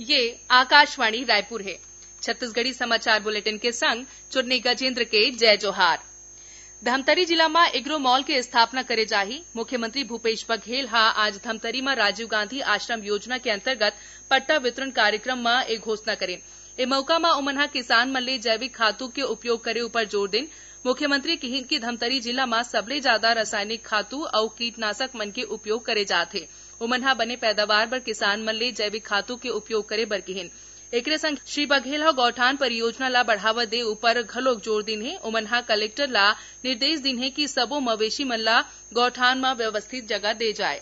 ये आकाशवाणी रायपुर है। छत्तीसगढ़ी समाचार बुलेटिन के संग चुन्नी गजेंद्र के जय जोहार। धमतरी जिला में एग्रो मॉल के स्थापना करे जाही। मुख्यमंत्री भूपेश बघेल आज धमतरी में राजीव गांधी आश्रम योजना के अंतर्गत पट्टा वितरण कार्यक्रम में एक घोषणा करें। ए मौका में उमनहा किसान मन ले जैविक खातू के उपयोग करे ऊपर जोर दें। मुख्यमंत्री कहिन कि धमतरी जिला में सबले ज्यादा रासायनिक खातू और कीटनाशक मन के उपयोग करे जाथे। उमनहा बने पैदावार बर किसान मन ले जैविक खातू के उपयोग करे बर कहिन। एकरे संग श्री बघेल गौठान परियोजना ला बढ़ावा दे ऊपर घलोक जोर दिन है। उमनहा कलेक्टर ला निर्देश दिन है कि सबो मवेशी मन ला गौठान में व्यवस्थित जगह दे जाए।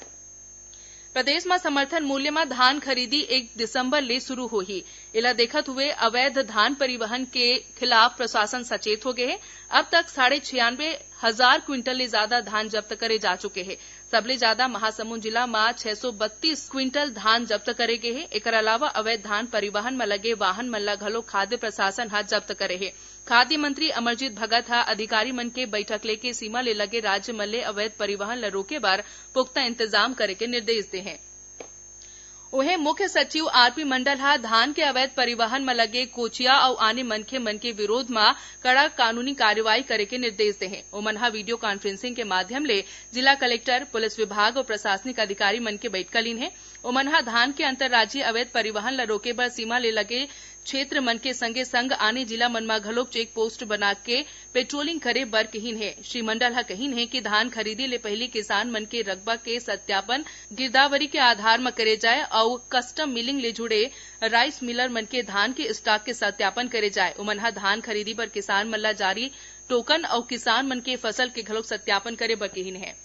प्रदेश में समर्थन मूल्य में धान खरीदी 1 दिसंबर ले शुरू होही। इला देखत हुए अवैध धान परिवहन के खिलाफ प्रशासन सचेत हो गए है। अब तक 96,500 क्विंटल ले ज्यादा धान जब्त करे जा चुके हैं। सबले ज्यादा महासमुंद जिला में 632 क्विंटल धान जब्त करे गए है। एकर अलावा अवैध धान परिवहन में लगे वाहन मन ला घलो खाद्य प्रशासन जब्त करे है। खाद्य मंत्री अमरजीत भगत अधिकारी मन के बैठक लेके सीमा ले लगे राज्य मन ले अवैध परिवहन ला रोके बर पुख्ता इंतजाम करे के निर्देश दे हैं। उहे मुख्य सचिव आरपी मंडल धान के अवैध परिवहन में लगे कोचिया और आने मनखे मन के विरोध में कड़ा कानूनी कार्रवाई करे के निर्देश दे हैं। ओमनहा वीडियो कॉन्फ्रेंसिंग के माध्यम ले जिला कलेक्टर, पुलिस विभाग और प्रशासनिक अधिकारी मन के बैठक लीन है। ओमनहा धान के अंतर्राज्यीय अवैध परिवहन ला रोके बर सीमा ले लगे क्षेत्र मन के संगे संग आने जिला मन में घलोक चेक पोस्ट बना के पेट्रोलिंग करे बर कहिन है। श्री मंडल कहिन है कि धान खरीदी ले पहले किसान मन के रकबा के सत्यापन गिरदावरी के आधार में करे जाए और कस्टम मिलिंग ले जुड़े राइस मिलर मन के धान के स्टॉक के सत्यापन करे जाए। उमनहा धान खरीदी पर किसान मन ला जारी टोकन और किसान मन के फसल के घलोक सत्यापन करे बर कहिन है।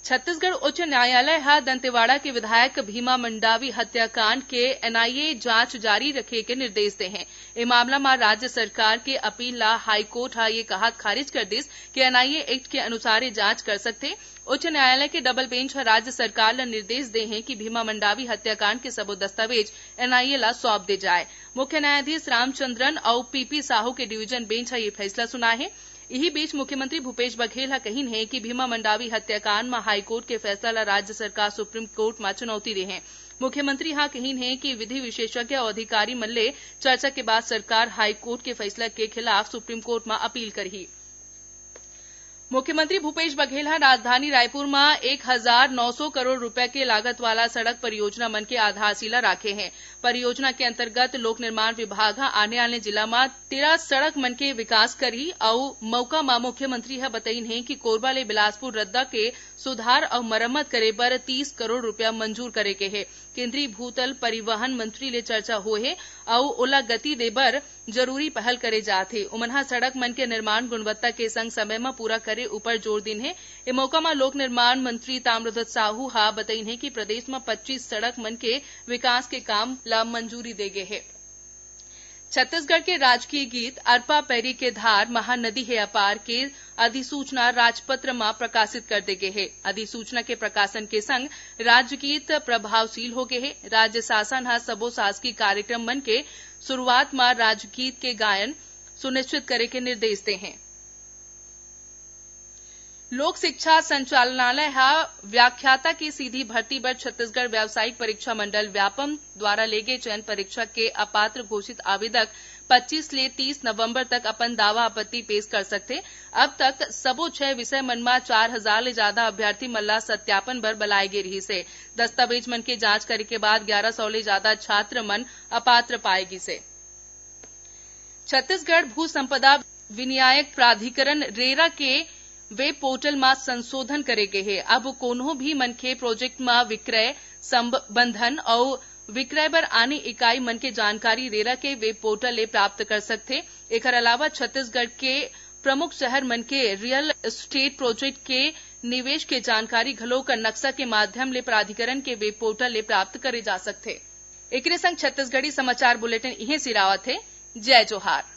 छत्तीसगढ़ उच्च न्यायालय दंतेवाड़ा के विधायक भीमा मंडावी हत्याकांड के एनआईए जांच जारी रखे के निर्देश दे हैं। ए मामला में राज्य सरकार के अपील ला हाईकोर्ट ये कहा खारिज कर दिस कि एनआईए एक्ट के अनुसार जांच कर सकते। उच्च न्यायालय के डबल बेंच राज्य सरकार ला निर्देश दे हैं कि भीमा मंडावी हत्याकांड के सबो दस्तावेज एनआईए ला सौंप दे जाए। मुख्य न्यायाधीश रामचंद्रन और पीपी साहू के डिवीजन बेंच ये फैसला सुना है। इसी बीच मुख्यमंत्री भूपेश बघेल कहिन है कि भीमा मंडावी हत्याकांड में हाईकोर्ट के फैसला ला राज्य सरकार सुप्रीम कोर्ट में चुनौती दे हैं। मुख्यमंत्री कहिन है कि विधि विशेषज्ञ और अधिकारी मन ले चर्चा के बाद सरकार हाईकोर्ट के फैसला के खिलाफ सुप्रीम कोर्ट में अपील करही। मुख्यमंत्री भूपेश बघेल राजधानी रायपुर में 1,900 करोड़ रुपए के लागत वाला सड़क परियोजना मन के आधारशिला राखे हैं। परियोजना के अंतर्गत लोक निर्माण विभाग आने वाले जिला में 13 सड़क मन के विकास करी और मौका में मुख्यमंत्री बताइन है कि कोरबा ले बिलासपुर रद्दा के सुधार और मरम्मत करे बर 30 करोड़ रुपया मंजूर करे के है। केंद्रीय भूतल परिवहन मंत्री ले चर्चा होए और ओला गति दे बर जरूरी पहल करे जाथे। उमनहा सड़क मन के निर्माण गुणवत्ता के संग समय में पूरा करे ऊपर जोर दिन है। ए मौका में लोक निर्माण मंत्री ताम्रध्वज साहू बताइन है कि प्रदेश में 25 सड़क मन के विकास के काम ला मंजूरी दे गए है। छत्तीसगढ़ के राजकीय गीत अरपा पैरी के धार महानदी है अपार के अधिसूचना राजपत्र में प्रकाशित कर दे गए है। अधिसूचना के प्रकाशन के संग राजगीत प्रभावशील हो गए है। राज्य शासन सबो शासकीय कार्यक्रम मन के शुरुआत में राजगीत के गायन सुनिश्चित करे के निर्देश दे हैं। लोक शिक्षा संचालनालय व्याख्याता की सीधी भर्ती पर छत्तीसगढ़ व्यावसायिक परीक्षा मंडल व्यापम द्वारा लेगे चयन परीक्षा के अपात्र घोषित आवेदक 25 ले 30 नवंबर तक अपन दावा आपत्ति पेश कर सकते। अब तक सबो 6 विषय मन में 4,000 ले ज्यादा अभ्यर्थी मन ला सत्यापन बर बुलाए गे रही से। दस्तावेज मन के जांच करे के बाद 1100 ले ज्यादा छात्र मन अपात्र पाएगी से। छत्तीसगढ़ भू संपदा विनियायक प्राधिकरण रेरा के वेब पोर्टल में संशोधन करे गए है। अब कोनो भी मनखे प्रोजेक्ट में विक्रय, संबंधन और विक्रय बर आने इकाई मन के जानकारी रेरा के वेब पोर्टल ले प्राप्त कर सकते। एकर अलावा छत्तीसगढ़ के प्रमुख शहर मन के रियल एस्टेट प्रोजेक्ट के निवेश के जानकारी घलोक नक्शा के माध्यम ले प्राधिकरण के वेब पोर्टल ले प्राप्त करे जा सकते। एकरे संग छत्तीसगढ़ी समाचार बुलेटिन इहे सिरावत है। जय जोहार।